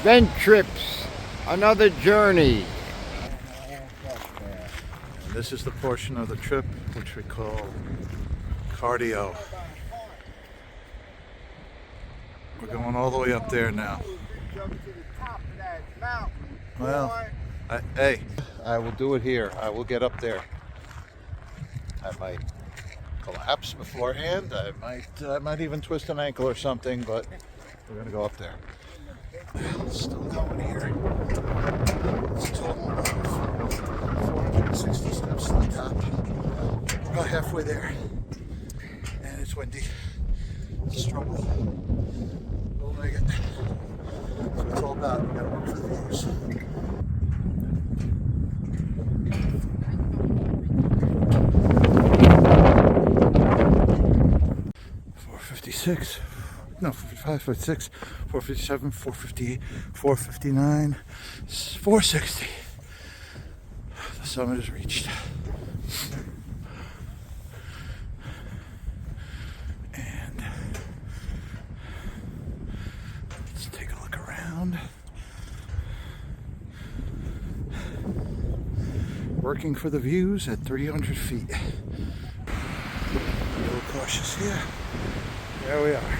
VentTrips, another journey. This is the portion of the trip which we call cardio. We're going all the way up there now. Well, hey, I will do it here. I will get up there. I might collapse beforehand. I might even twist an ankle or something, but we're gonna go up there. It's still going here. It's a total of 460 steps to the top. We're about halfway there, and it's windy. It's a struggle. We'll make it. That's what it's all about. We gotta work for the views. 456. No, 455, 456, 457, 458, 459, 460. The summit is reached. And let's take a look around. Working for the views at 300 feet. Be a little cautious here. There we are.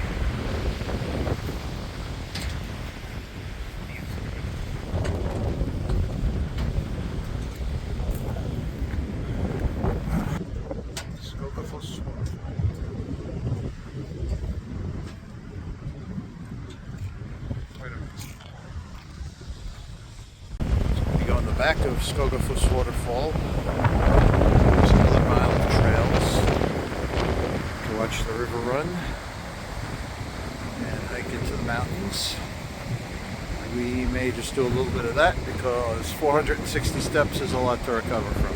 Skogafoss. We go in the back of Skogafoss waterfall. There's another mile of trails to watch the river run and hike into the mountains. We may just do a little bit of that because 460 steps is a lot to recover from.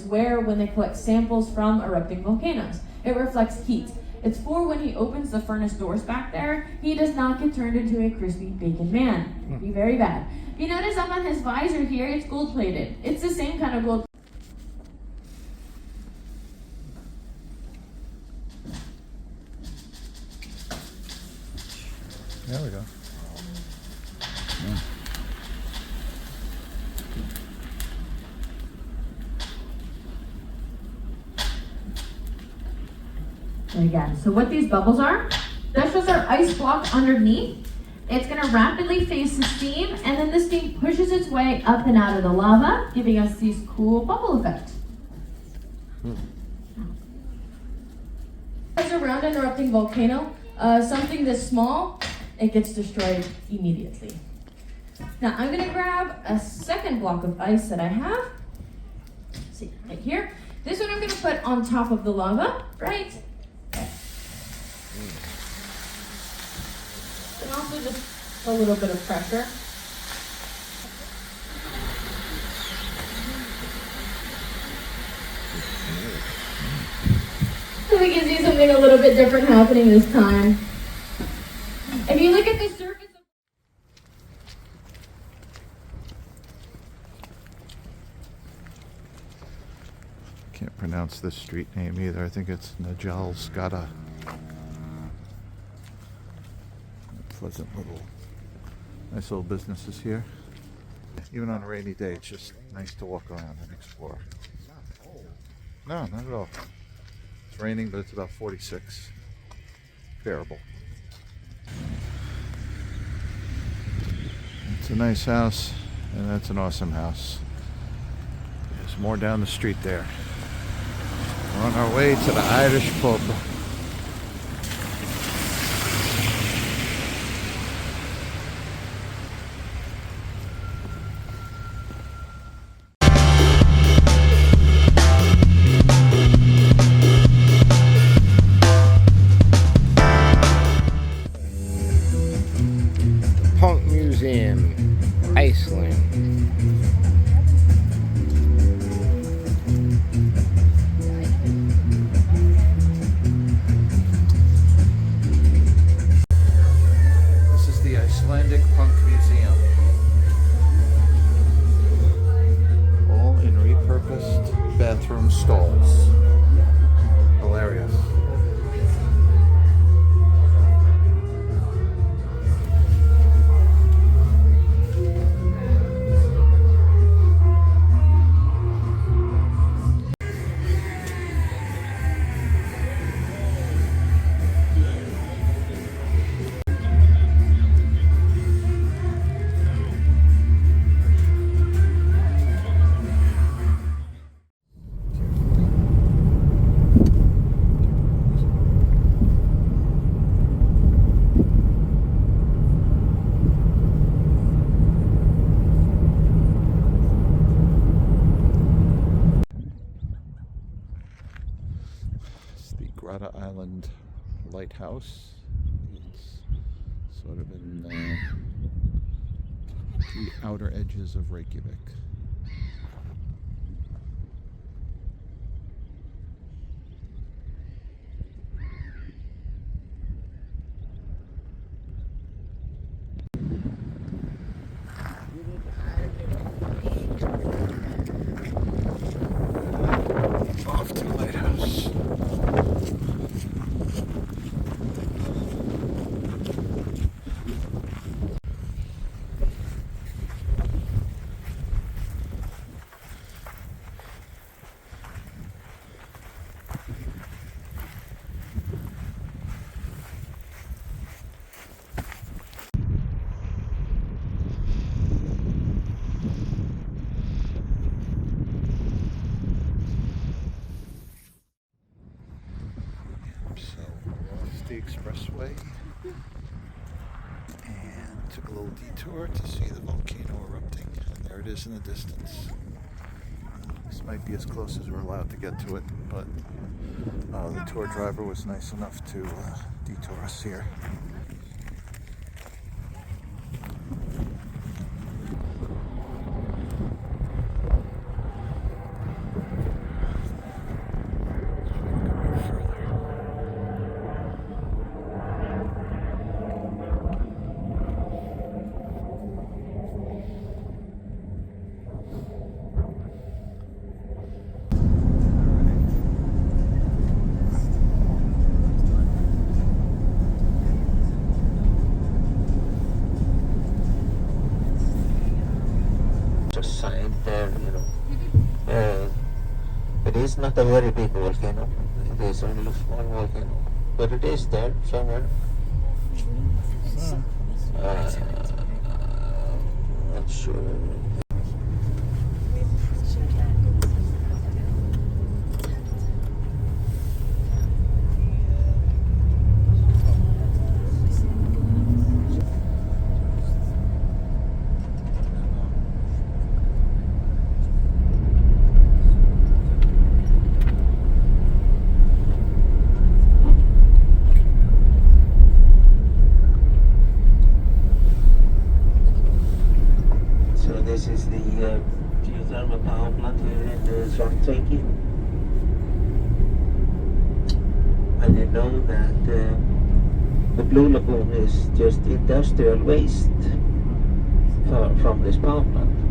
Where when they collect samples from erupting volcanoes. It reflects heat. It's for when he opens the furnace doors back there, he does not get turned into a crispy bacon man. It'd be very bad. If you notice up on his visor here, it's gold plated. It's the same kind of gold. There we go. Yeah. Again, so what these bubbles are, that's just our ice block underneath. It's going to rapidly phase the steam, and then the steam pushes its way up and out of the lava, giving us these cool bubble effects. As around an erupting volcano, something this small, it gets destroyed immediately. Now I'm going to grab a second block of ice that I have. See, right here. This one I'm going to put on top of the lava, right? And also just a little bit of pressure. So we can see something a little bit different happening this time. If you look at the surface of Can't pronounce this street name either. I think it's Grotta. Pleasant little, nice little businesses here. Even on a rainy day, it's just nice to walk around and explore. No, not at all. It's raining, but it's about 46. Bearable. It's a nice house, and that's an awesome house. There's more down the street there. We're on our way to the Irish pub. Iceland. This is the Icelandic Punk Museum. All in repurposed bathroom stalls. Hilarious. Grotta Island Lighthouse. It's sort of in the outer edges of Reykjavik. Off to the lighthouse. The expressway and took a little detour to see the volcano erupting, and there it is in the distance. This might be as close as we're allowed to get to it, but the tour driver was nice enough to detour us here. Sign there, it is not a very big volcano. It is only a small volcano, but it is there somewhere. Not sure. This is the geothermal power plant here in Reykjavik. And you know that the Blue Lagoon is just industrial waste from this power plant.